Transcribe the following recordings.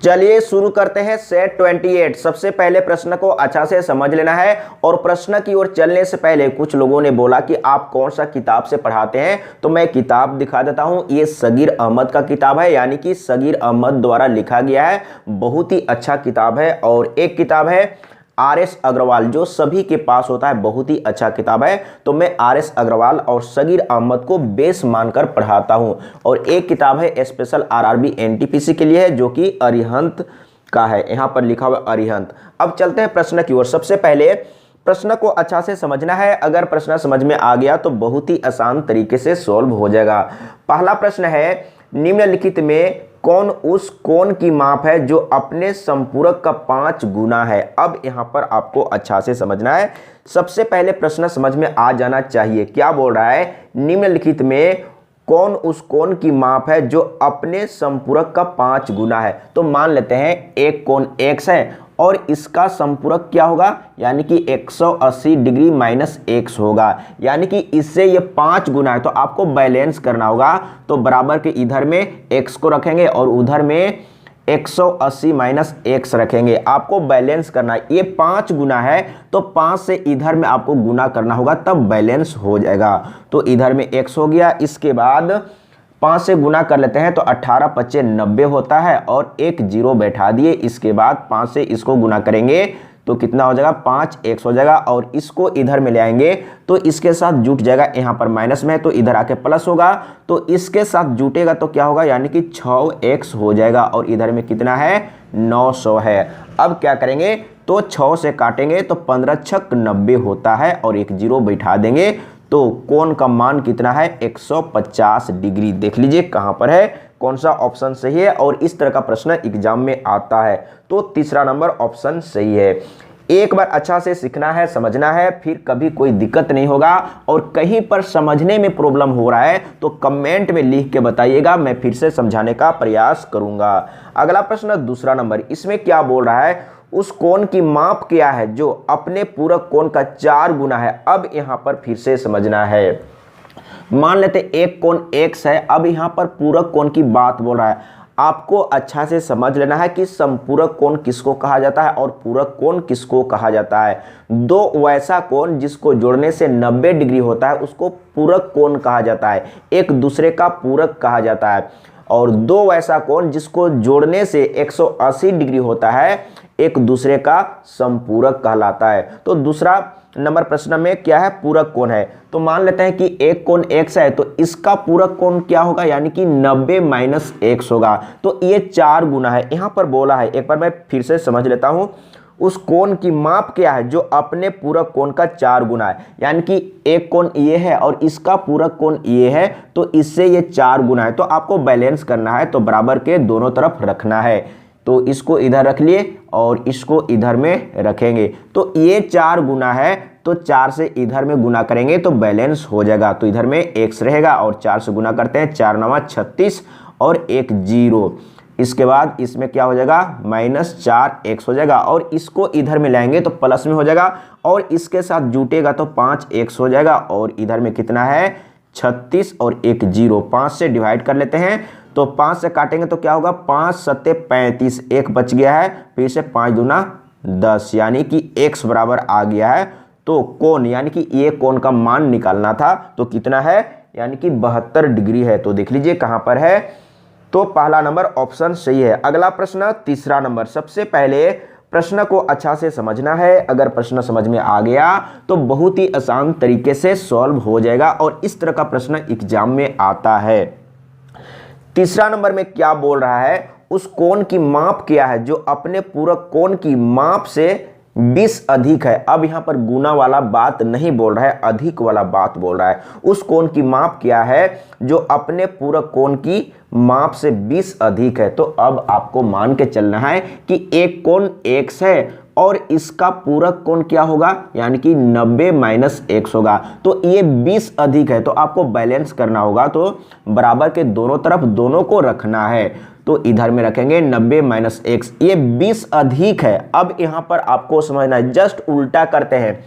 चलिए शुरू करते हैं सेट 28। सबसे पहले प्रश्न को अच्छा से समझ लेना है और प्रश्न की ओर चलने से पहले कुछ लोगों ने बोला कि आप कौन सा किताब से पढ़ाते हैं, तो मैं किताब दिखा देता हूं। ये सगीर अहमद का किताब है, यानी कि सगीर अहमद द्वारा लिखा गया है। बहुत ही अच्छा किताब है। और एक किताब है आर.एस. अग्रवाल, जो सभी के पास होता है, बहुत ही अच्छा किताब है। तो मैं आर.एस. अग्रवाल और सगीर अहमद को बेस मानकर पढ़ाता हूं। और एक किताब है स्पेशल आरआरबी एनटीपीसी के लिए है, जो कि अरिहंत का है। यहां पर लिखा हुआ अरिहंत। अब चलते हैं प्रश्न की ओर। सबसे पहले प्रश्न को अच्छा से समझना है। अगर प्रश्न समझ में आ गया तो बहुत ही आसान तरीके से सॉल्व हो जाएगा। पहला प्रश्न है, निम्नलिखित में कौन उस कोण की माप है जो अपने संपूरक का 5 गुना है। अब यहां पर आपको अच्छा से समझना है। सबसे पहले प्रश्न समझ में आ जाना चाहिए। क्या बोल रहा है, निम्नलिखित में कौन उस कोण की माप है जो अपने संपूरक का 5 गुना है। तो मान लेते हैं एक कोण x है और इसका संपूरक क्या होगा, यानी कि 180 डिग्री माइनस x होगा, यानी कि इससे ये 5 गुना है। तो आपको बैलेंस करना होगा। तो बराबर के इधर में x को रखेंगे और उधर में 180 माइनस x रखेंगे। आपको बैलेंस करना है। ये 5 गुना है तो 5 से इधर में आपको गुना करना होगा, तब बैलेंस हो जाएगा। तो इधर में x हो गया। इसके बाद 5 से गुना कर लेते हैं तो 18 पच्चे 90 होता है और एक जीरो बैठा दिए। इसके बाद 5 से इसको गुना करेंगे तो कितना हो जाएगा, 5x हो जाएगा। और इसको इधर में ले आएंगे तो इसके साथ जुट जाएगा, यहाँ पर माइनस में है तो इधर आके प्लस होगा। तो इसके साथ जुटेगा तो क्या होगा, यानी कि 6x हो जाएगा। और इधर में कितना है, 900 है। अब क्या करेंगे, तो 6 से काटेंगे तो 15 छक 90 होता है और एक जीरो बैठा देंगे। तो कोण का मान कितना है, 150 डिग्री। देख लीजिए कहां पर है, कौन सा ऑप्शन सही है। और इस तरह का प्रश्न एग्जाम में आता है। तो तीसरा नंबर ऑप्शन सही है। एक बार अच्छा से सीखना है, समझना है, फिर कभी कोई दिक्कत नहीं होगा। और कहीं पर समझने में प्रॉब्लम हो रहा है तो कमेंट में लिख के बताइएगा, मैं फिर से समझाने का प्रयास करूंगा। अगला प्रश्न दूसरा नंबर, इसमें क्या बोल रहा है, उस कोण की माप क्या है जो अपने पूरक कोण का 4 गुना है। अब यहां पर फिर से समझना है। मान लेते एक कोण x है। अब यहां पर पूरक कोण की बात बोल रहा है। आपको अच्छा से समझ लेना है कि संपूरक कोण किसको कहा जाता है और पूरक कोण किसको कहा जाता है। दो वैसा कोण जिसको जोड़ने से 90 डिग्री होता है उसको पूरक कोण कहा जाता है, एक दूसरे का पूरक कहा जाता है। और दो वैसा कोण जिसको जोड़ने से 180 डिग्री होता है एक दूसरे का संपूरक कहलाता है। तो दूसरा नंबर प्रश्न में क्या है, पूरक कोण है। तो मान लेते हैं कि एक कोण x है तो इसका पूरक कोण क्या होगा, यानी कि 90 माइनस x होगा। तो ये 4 गुना है। यहां पर बोला है, एक बार मैं फिर से समझ लेता हूं। उस कोण की माप क्या है जो अपने पूरक कोण का 4 गुना है, यानी कि एक कोण ये है और इसका पूरक कोण ये है तो इससे ये 4 गुना है। तो आपको बैलेंस करना है, तो बराबर के दोनों तरफ रखना है। तो इसको इधर रख लिए और इसको इधर में रखेंगे। तो ये 4 गुना है तो 4 से इधर में गुना करेंगे तो बैलेंस हो जाएगा। तो इधर में x रहेगा और 4 से गुना करते हैं, 4 9 36 और एक जीरो। इसके बाद इसमें क्या हो जाएगा, माइनस 4x हो जाएगा। और इसको इधर में लाएंगे तो प्लस में हो जाएगा और इसके साथ जुटेगा तो 5x हो जाएगा। और इधर में कितना है, 36 और एक जीरो। 5 से डिवाइड कर लेते हैं तो 5 से काटेंगे तो क्या होगा, 5 सत्ते 35, एक बच गया है। फिर से 5 दूना 10, यानी कि x बराबर आ गया है। तो कोण यानी कि ये कोण का मान निकालना था, तो कितना है, यानी कि 72 डिग्री है। तो देख लीजिए कहां पर है। तो पहला नंबर ऑप्शन सही है। अगला प्रश्न तीसरा नंबर। सबसे पहले प्रश्न को अच्छा से समझना है। अगर प्रश्न समझ में आ गया तो बहुत ही आसान तरीके से सॉल्व हो जाएगा और इस तरह का प्रश्न एग्जाम में आता है। तीसरा नंबर में क्या बोल रहा है, उस कोण की माप क्या है जो अपने पूरक कोण की माप से 20 अधिक है। अब यहां पर गुना वाला बात नहीं बोल रहा है, अधिक वाला बात बोल रहा है। उस कोण की माप क्या है जो अपने पूरक कोण की माप से 20 अधिक है। तो अब आपको मान के चलना है कि एक कोण x है और इसका पूरक कोण क्या होगा, यानी कि 90 माइनस x होगा। तो ये 20 अधिक है तो आपको बैलेंस करना होगा। तो बराबर के दोनों तरफ दोनों को रखना है। तो इधर में रखेंगे 90 माइनस x, ये 20 अधिक है। अब यहां पर आपको समझना है, जस्ट उल्टा करते हैं।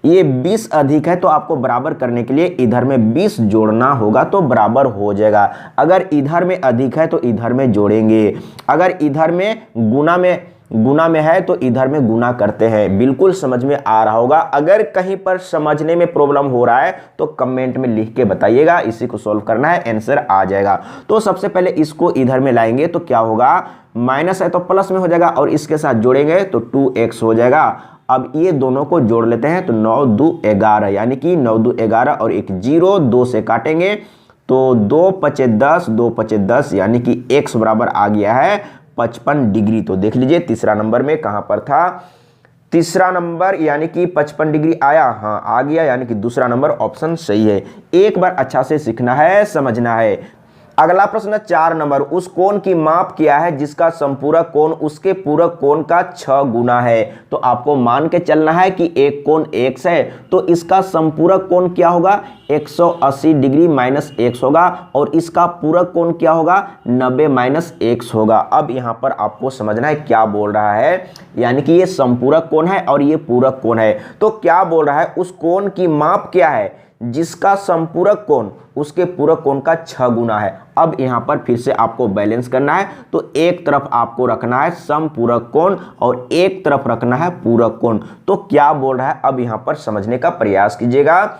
ये 20 अधिक है तो आपको बराबर करने के लिए इधर में 20 जोड़ना होगा तो बराबर हो जाएगा। अगर इधर में अधिक है तो इधर में जोड़ेंगे, अगर इधर में गुना में है तो इधर में गुना करते हैं। बिल्कुल समझ में आ रहा होगा। अगर कहीं पर समझने में प्रॉब्लम हो रहा है तो कमेंट में लिख के बताइएगा, इसी को सॉल्व करना है, आंसर आ जाएगा। तो सबसे पहले इसको इधर में लाएंगे तो क्या होगा, माइनस है तो प्लस में हो जाएगा और इसके साथ जोड़ेंगे तो 2x हो जाएगा। अब ये दोनों को जोड़ लेते हैं तो 9 2 11 यानी कि 9 2 11 और एक 0 2 से काटेंगे तो 2 5 10 2 5 10 यानी कि x बराबर आ गया है 55 डिग्री। तो देख लीजिए तीसरा नंबर में कहां पर था, तीसरा नंबर यानी कि 55 डिग्री आया, हाँ आ गया, यानी कि दूसरा नंबर ऑप्शन सही है। एक बार अच्छा से सीखना है, समझना है। अगला प्रश्न 4 नंबर, उस कोण की माप क्या है जिसका संपूरक कोण उसके पूरक कोण का 6 गुना है। तो आपको मान के चलना है कि एक कोण x है तो इसका संपूरक कोण क्या होगा, 180 डिग्री माइनस x होगा और इसका पूरक कोण क्या होगा, 90 माइनस x होगा। अब यहाँ पर आपको समझना है क्या बोल रहा है, यानी कि ये संपूरक कोण है और ये पूरक कोण है। तो क्या बोल रहा है, उस कोण की माप क्या है जिसका संपूरक कोण उसके पूरक कोण का 6 गुना है। अब यहां पर फिर से आपको बैलेंस करना है तो एक तरफ आपको रखना है समपूरक कोण और एक तरफ रखना है पूरक कोण। तो क्या बोल रहा है, अब यहां पर समझने का प्रयास कीजिएगा।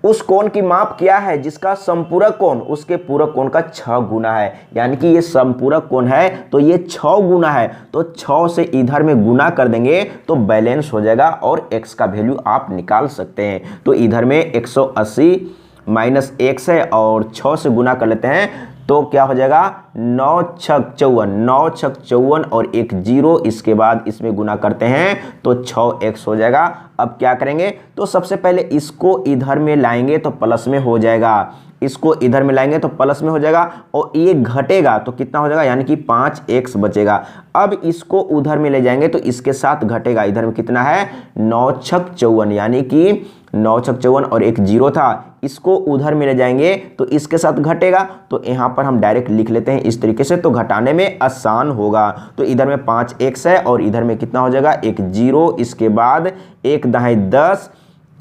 उस कोण की माप क्या है जिसका संपूरक कोण उसके पूरक कोण का 6 गुना है, यानी कि ये संपूरक कोण है तो ये 6 गुना है, तो 6 से इधर में गुना कर देंगे तो बैलेंस हो जाएगा और x का वैल्यू आप निकाल सकते हैं। तो इधर में 180 माइनस x है और 6 से गुना कर लेते हैं तो क्या हो जाएगा, 9 छक 54, 9 छक 54 और एक 0, इसके बाद इसमें गुना करते हैं तो 6x हो जाएगा। अब क्या करेंगे, तो सबसे पहले इसको इधर में लाएंगे तो प्लस में हो जाएगा, इसको इधर में लाएंगे तो प्लस में हो जाएगा और ये घटेगा तो कितना हो जाएगा, यानी कि 5x बचेगा। अब इसको उधर में ले जाएंगे तो इसके साथ घटेगा, इधर में कितना है 9 छक 54 यानी कि 9 छक 54 और एक 0 था, इसको उधर में ले जाएंगे तो इसके साथ घटेगा। तो यहाँ पर हम डायरेक्ट लिख लेते हैं इस तरीके से तो घटाने में आसान होगा। तो इधर में 5x है और इधर में कितना हो जाएगा, एक 0, इसके बाद 1 दाएं 10,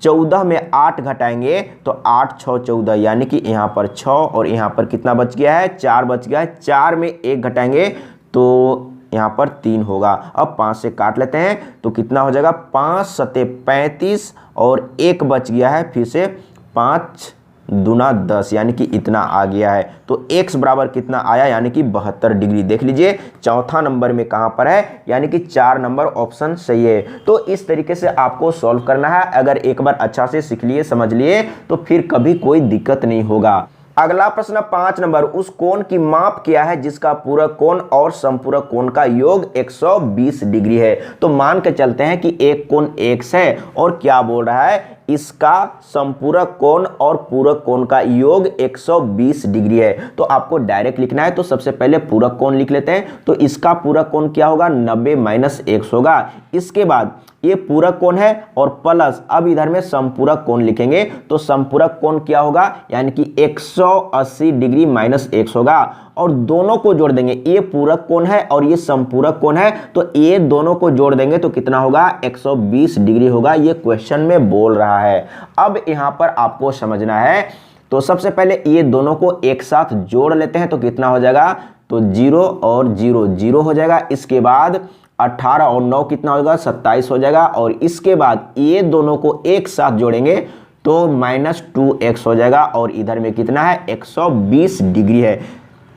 14 में 8 घटाएंगे तो 8 6 14 यानी कि यहाँ पर 6 और यहाँ पर कितना बच गया है, 4 बच गया है। 4 में 1 घटाएंगे तो यहाँ पर 3 होगा। अब 5 से काट लेते हैं तो कितना हो जाएगा, 5 सते 35 और 1 बच गया है, फिर से 5 दूना 10 यानी कि इतना आ गया है। तो x बराबर कितना आया, यानी कि 72 डिग्री। देख लीजिए चौथा नंबर में कहां पर है, यानी कि 4 नंबर ऑप्शन सही है। तो इस तरीके से आपको सॉल्व करना है। अगर एक बार अच्छा से सीख लिए समझ लिए तो फिर कभी कोई दिक्कत नहीं होगा। अगला प्रश्न 5 नंबर, उस कोण की माप क्या है जिसका पूरक कोण और संपूरक कोण का योग 120 डिग्री है। तो मान के चलते हैं कि एक कोण x है और क्या बोल रहा है, इसका संपूरक कोण और पूरक कोण का योग 120 डिग्री है। तो आपको डायरेक्ट लिखना है तो सबसे पहले पूरक कोण लिख लेते हैं। तो इसका पूरक कोण क्या होगा, 90 माइनस x होगा। इसके बाद ये पूरक कोण है और प्लस अब इधर में संपूरक कोण लिखेंगे तो संपूरक कोण क्या होगा, यानी कि 180 डिग्री माइनस x होगा और दोनों को जोड़ देंगे। ये पूरक कोण है और ये संपूरक कोण है तो ये दोनों को जोड़ देंगे तो कितना होगा, 120 डिग्री होगा। ये क्वेश्चन में बोल रहा है। अब यहाँ पर आपको समझना है तो सबसे पहले ये दोनों को एक साथ जोड़ लेते हैं तो कितना हो जाएगा, तो 0 और 0 0 हो जाएगा। इसके बाद 18 और 9 कितना होगा, 27 हो जाएगा और इसके बाद ये दोनों को एक साथ जोड़ेंगे तो माइनस 2x हो जाएगा और इधर में कितना है, 120 डिग्री है।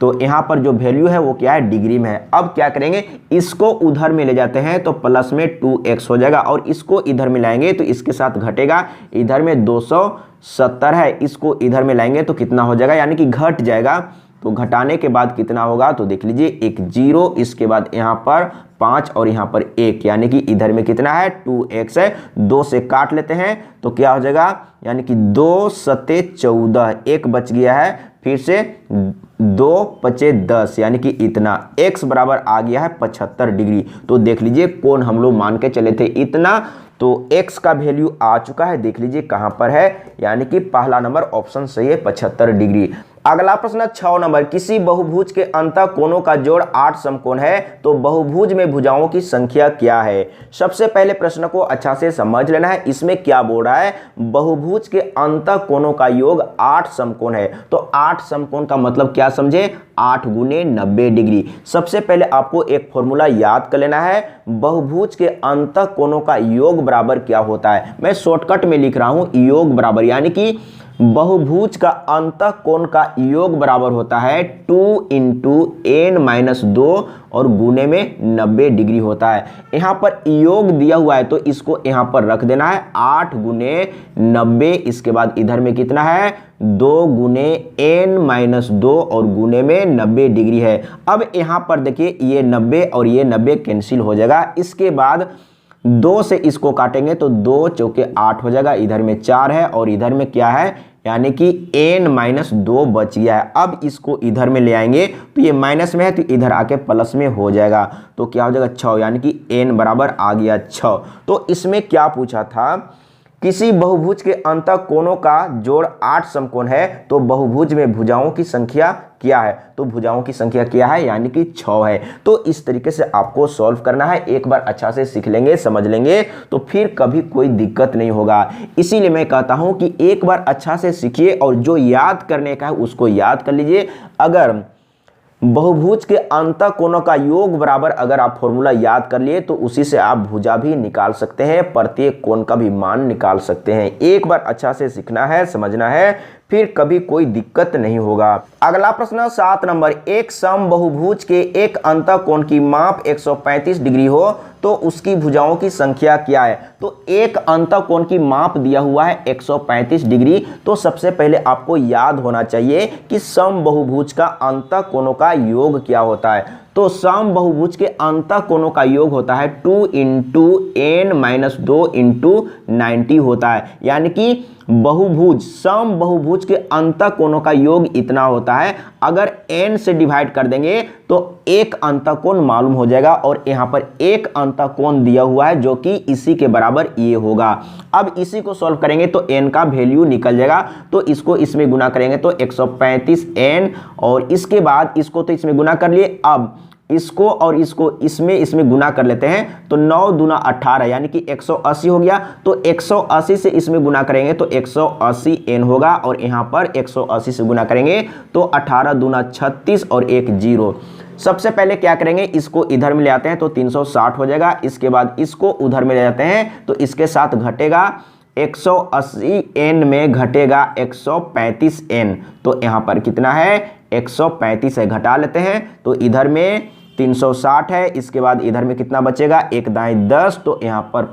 तो यहाँ पर जो वैल्यू है वो क्या है, डिग्री में है। अब क्या करेंगे, इसको उधर में ले जाते हैं तो प्लस में 2x हो जाएगा और इसको इधर में लाएंगे तो इसके साथ घटेगा। इधर में 270 है, इसको इधर में लाएंगे तो कितना हो जाएगा, यानी कि घट जाएगा। तो घटाने के बाद कितना होगा, तो देख लीजिए एक 0, इसके बाद यहाँ पर 5 और यहाँ पर 1 यानी कि इधर में कितना है, 2x है। 2 से काट लेते हैं तो क्या हो जाएगा, यानी कि 2 सते 14, 1 बच गया है, फिर से 2 पचे 10 यानी कि इतना। x बराबर आ गया है 75 डिग्री। तो देख लीजिए कोण हम लोग मान के चले थे इतना, तो x का वैल्यू आ चुका है। देख लीजिए कहां पर है, यानी कि पहला नंबर ऑप्शन सही है 75 डिग्री। अगला प्रश्न 6 नंबर, किसी बहुभुज के अंतः कोणों का जोड़ 8 समकोण है तो बहुभुज में भुजाओं की संख्या क्या है। सबसे पहले प्रश्न को अच्छा से समझ लेना है। इसमें क्या बोल रहा है, बहुभुज के अंतः कोणों का योग 8 समकोण है। तो 8 समकोण का मतलब क्या समझे, 8 गुने 90 डिग्री। सबसे पहले आपको एक फॉर्मूला याद कर लेना है, बहुभुज के अंतः कोणों का योग बराबर क्या होता है। मैं शॉर्टकट में लिख रहा हूं, योग बराबर, यानी कि बहुभुज का अंतः कोण का योग बराबर होता है 2 इंटू n-2 और गुने में 90 डिग्री होता है। यहाँ पर योग दिया हुआ है तो इसको यहाँ पर रख देना है 8 गुने 90, इसके बाद इधर में कितना है 2 गुने n-2 और गुने में 90 डिग्री है। अब यहाँ पर देखिए ये 90 और ये 90 कैंसिल हो जाएगा। इसके बाद 2 से इसको काटेंगे तो 2 चौके 8 हो जाएगा, इधर में 4 है और इधर में क्या है, यानी कि n-2 बच गया है। अब इसको इधर में ले आएंगे तो ये माइनस में है तो इधर आके प्लस में हो जाएगा, तो क्या हो जाएगा 6, यानी कि n बराबर आ गया 6। तो इसमें क्या पूछा था, किसी बहुभुज के अंतः कोणों का जोड़ 8 समकोण है तो बहुभुज में भुजाओं की संख्या क्या है। तो भुजाओं की संख्या क्या है, यानी कि 6 है। तो इस तरीके से आपको सॉल्व करना है। एक बार अच्छा से सीख लेंगे, समझ लेंगे तो फिर कभी कोई दिक्कत नहीं होगा। इसीलिए मैं कहता हूं कि एक बार अच्छा से सीखिए और जो याद करने का है उसको याद कर लीजिए। अगर बहुभुज के अंतः कोणों का योग बराबर अगर आप फॉर्मूला याद कर लिए तो उसी से आप भुजा भी निकाल सकते हैं, प्रत्येक कोण का भी मान निकाल सकते हैं। एक बार अच्छा से सीखना है, समझना है, फिर कभी कोई दिक्कत नहीं होगा। अगला प्रश्न 7 नंबर, एक सम बहुभुज के एक अंतः कोण की माप 135 डिग्री हो तो उसकी भुजाओं की संख्या क्या है। तो एक अंतः कोण की माप दिया हुआ है 135 डिग्री। तो सबसे पहले आपको याद होना चाहिए कि सम बहुभुज का अंतः कोणों का योग क्या होता है। तो सम बहुभुज के अंतः कोणों का योग होता है 2 इंटू n-2 इंटू 90 होता है, यानी कि बहुभुज सम बहुभुज के अंतः कोणों का योग इतना होता है। अगर n से डिवाइड कर देंगे तो एक अंतः कोण मालूम हो जाएगा और यहाँ पर एक अंतः कोण दिया हुआ है जो कि इसी के बराबर ये होगा। अब इसी को सॉल्व करेंगे तो n का वैल्यू निकल जाएगा, तो इसको इसमें गुना करेंगे तो 135 n और इसके बाद इसको तो इसमें गुना कर लिए। अब इसको और इसको इसमें गुना कर लेते हैं तो 9 दूना 18, यानी कि 180 हो गया। तो 180 से इसमें गुना करेंगे तो 180 n होगा और यहाँ पर 180 से गुना करेंगे तो 18 दूना 36 और 1 0। सबसे पहले क्या करेंगे, इसको इधर में ले आते हैं तो 360 हो जाएगा। इसके बाद इसको उधर में ले जाते हैं तो इसके साथ घटेगा 180 n में घटेगा 135 n, तो यहाँ पर कितना है 135 है, घटा लेते हैं तो इधर में 360 है। इसके बाद इधर में कितना बचेगा, एक दाएं 10, तो यहाँ पर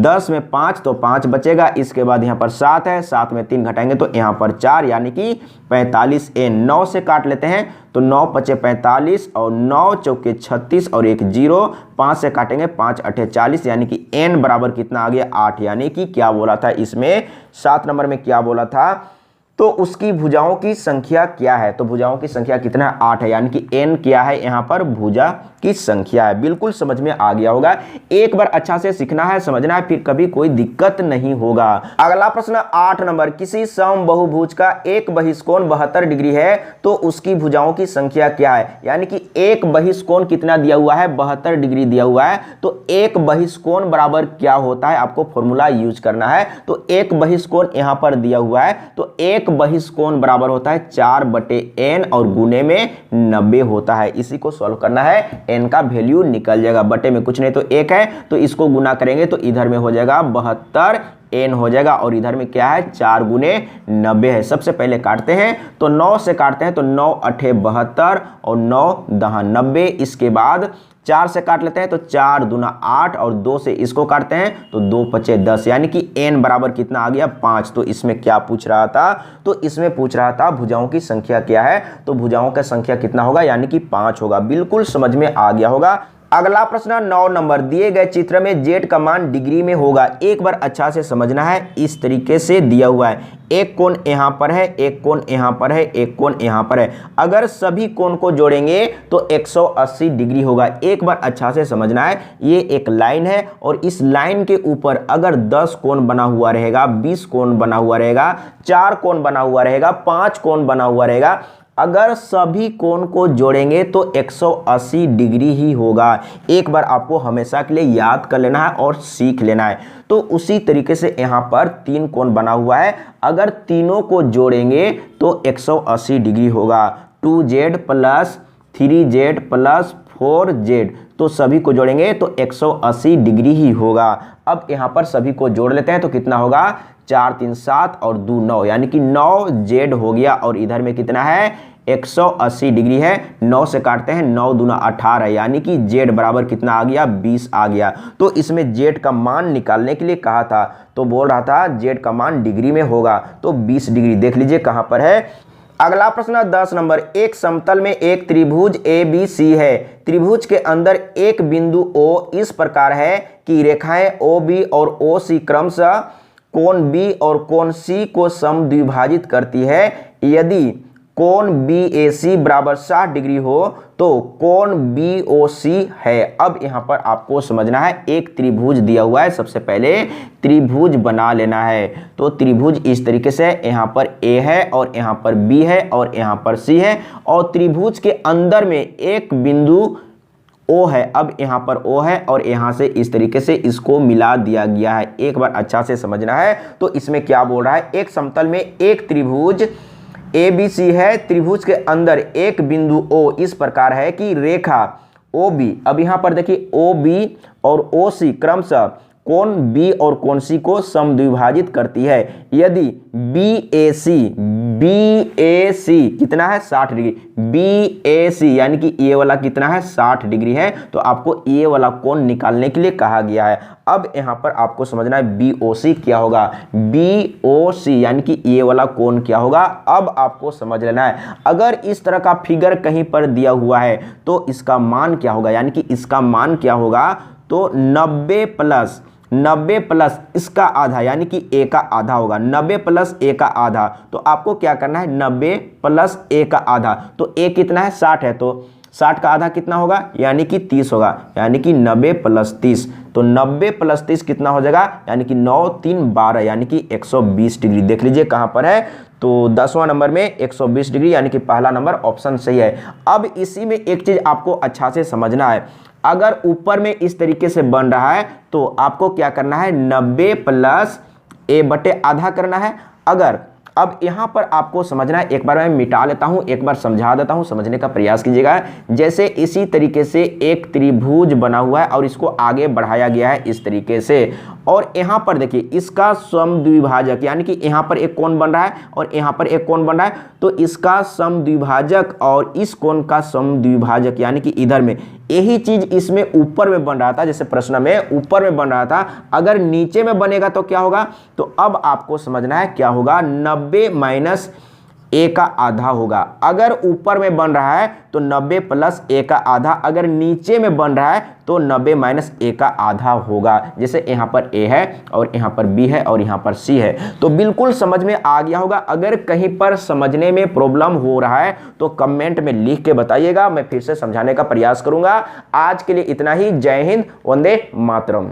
10 में 5 तो 5 बचेगा। इसके बाद यहाँ पर 7 है, 7 में 3 घटाएंगे तो यहाँ पर 4, यानी कि 45 n। 9 से काट लेते हैं तो 9 पचे 45 और 9 चौके 36 और 1 0। 5 से काटेंगे 5 अठे 40, यानी कि n बराबर कितना आ गया 8। यानी कि क्या बोला था इसमें 7 नंबर में, क्या बोला था, तो उसकी भुजाओं की संख्या क्या है। तो भुजाओं की संख्या कितना है, 8 है, यानी कि n क्या है, यहाँ पर भुजा की संख्या है। बिल्कुल समझ में आ गया होगा। एक बार अच्छा से सीखना है, समझना है, फिर कभी कोई दिक्कत नहीं होगा। अगला प्रश्न 8 नंबर, किसी सम बहुभुज का एक बहिष्कोण 72 डिग्री है तो उसकी भुजाओं की संख्या क्या है। यानी कि एक बहिष्कोण कितना दिया हुआ है, 72 डिग्री दिया हुआ है। तो एक बहिष्कोण बराबर क्या होता है, आपको फॉर्मूला यूज करना है। तो एक बहिष्कोण यहाँ पर दिया हुआ है, तो एक बहिष्कोण बराबर होता है 4/n और गुने में 90 होता है। इसी को सॉल्व करना है, n का वैल्यू निकल जाएगा, बटे में कुछ नहीं तो 1 है, तो इसको गुना करेंगे तो इधर में हो जाएगा 72 n हो जाएगा और इधर में क्या है 4 गुने 90 है। सबसे पहले काटते हैं तो 9 से काटते हैं तो 9 अठे 72 और 9 दहा 90। इसके बाद 4 से काट लेते हैं तो 4 दूना 8 और 2 से इसको काटते हैं तो 2 पचे 10, यानी कि n बराबर कितना आ गया 5। तो इसमें क्या पूछ रहा था, तो इसमें पूछ रहा था भुजाओं की संख्या क्या है। तो भुजाओं का संख्या कितना होगा, यानी कि 5 होगा। बिल्कुल समझ में आ गया होगा। अगला प्रश्न 9 नंबर, दिए गए चित्र में जेड का मान डिग्री में होगा। एक बार अच्छा से समझना है, इस तरीके से दिया हुआ है, एक कोण यहां पर है, एक कोण यहां पर है, एक कोण यहां पर है। अगर सभी कोण को जोड़ेंगे तो 180 डिग्री होगा। एक बार अच्छा से समझना है, ये एक लाइन है और इस लाइन के ऊपर अगर 10 कोण बना हुआ रहेगा, 20 कोण बना हुआ रहेगा, 4 कोण बना हुआ रहेगा, 5 कोण बना हुआ रहेगा, अगर सभी कोण को जोड़ेंगे तो 180 डिग्री ही होगा। एक बार आपको हमेशा के लिए याद कर लेना है और सीख लेना है। तो उसी तरीके से यहाँ पर 3 कोण बना हुआ है, अगर तीनों को जोड़ेंगे तो 180 डिग्री होगा। 2z plus 3z plus 4z, तो सभी को जोड़ेंगे तो 180 डिग्री ही होगा। अब यहाँ पर सभी को जोड़ लेते हैं तो कितना होगा, 4 3 7 और 2 9, यानी कि 9z हो गया। और इधर में कितना है, 180 डिग्री है। 9 से काटते हैं, 9 दूना 18, यानी कि z बराबर कितना आ गया, 20 आ गया। तो इसमें z का मान निकालने के लिए कहा था, तो बोल रहा था z का मान डिग्री में होगा, तो 20 डिग्री। देख लीजिए कहां पर है। अगला प्रश्न 10 नंबर, एक समतल में एक त्रिभुज ABC है। त्रिभुज के अंदर एक बिंदु O इस प्रकार है कि रेखाएं OB और OC क्रमशः कोण B और कोण C को समद्विभाजित करती है। यदि कोण BAC बराबर 60 डिग्री हो तो कोण BOC है। अब यहाँ पर आपको समझना है, एक त्रिभुज दिया हुआ है, सबसे पहले त्रिभुज बना लेना है। तो त्रिभुज इस तरीके से, यहाँ पर A है और यहाँ पर B है और यहाँ पर C है, और त्रिभुज के अंदर में एक बिंदु O है। अब यहाँ पर O है और यहाँ से इस तरीके से इसको मिला दिया गया है। एक बार अच्छा से समझना है। तो इसमें क्या बोल रहा है, एक समतल में एक त्रिभुज ABC है, त्रिभुज के अंदर एक बिंदु O इस प्रकार है कि रेखा OB, अब यहाँ पर देखिए OB और OC क्रमशः कोण B और कोण C को समद्विभाजित करती है। यदि BAC कितना है, 60 डिग्री, BAC यानी कि ये वाला कितना है, 60 डिग्री है, तो आपको ये वाला कोण निकालने के लिए कहा गया है। अब यहाँ पर आपको समझना है BOC क्या होगा, BOC यानी कि ये वाला कोण क्या होगा। अब आपको समझ लेना है, अगर इस तरह का फिगर कहीं पर दिया हुआ है तो इसका मान क्या होगा, यानी कि इसका मान क्या होगा, तो 90 प्लस इसका आधा, यानी कि a का आधा होगा। 90 प्लस a का आधा, तो आपको क्या करना है, 90 प्लस a का आधा, तो a कितना है, 60 है, तो 60 का आधा कितना होगा, यानी कि 30 होगा, यानी कि 90 प्लस 30, तो 90 प्लस 30 कितना हो जाएगा, यानी कि 9 3 12, यानी कि 120 डिग्री। देख लीजिए कहां पर है, तो 10वां नंबर में 120 डिग्री, यानी कि पहला नंबर ऑप्शन सही है। अब इसी में एक चीज आपको अच्छा से समझना है, अगर ऊपर में इस तरीके से बन रहा है तो आपको क्या करना है, 90 प्लस a बटे आधा करना है। अगर अब यहां पर आपको समझना है, एक बार मैं मिटा लेता हूं, एक बार समझा देता हूं, समझने का प्रयास कीजिएगा। जैसे इसी तरीके से एक त्रिभुज बना हुआ है और इसको आगे बढ़ाया गया है इस तरीके से, और यहां पर देखिए इसका समद्विभाजक, यानी कि यहां पर एक कोण बन रहा है और यहां पर एक कोण बन रहा है, तो इसका समद्विभाजक और इस कोण का समद्विभाजक, यानी कि इधर में यही चीज इसमें ऊपर में बन रहा था, जैसे प्रश्न में ऊपर में बन रहा था, अगर नीचे में बनेगा तो क्या होगा, तो अब आपको समझना है क्या होगा, 90 माइनस a का आधा होगा। अगर ऊपर में बन रहा है तो 90 प्लस a का आधा, अगर नीचे में बन रहा है तो 90 माइनस a का आधा होगा। जैसे यहाँ पर a है और यहाँ पर b है और यहाँ पर c है, तो बिल्कुल समझ में आ गया होगा। अगर कहीं पर समझने में प्रॉब्लम हो रहा है तो कमेंट में लिख के बताइएगा, मैं फिर से समझाने का प्रयास करूंगा। आज के लिए इतना ही। जय हिंद, वंदे मातरम।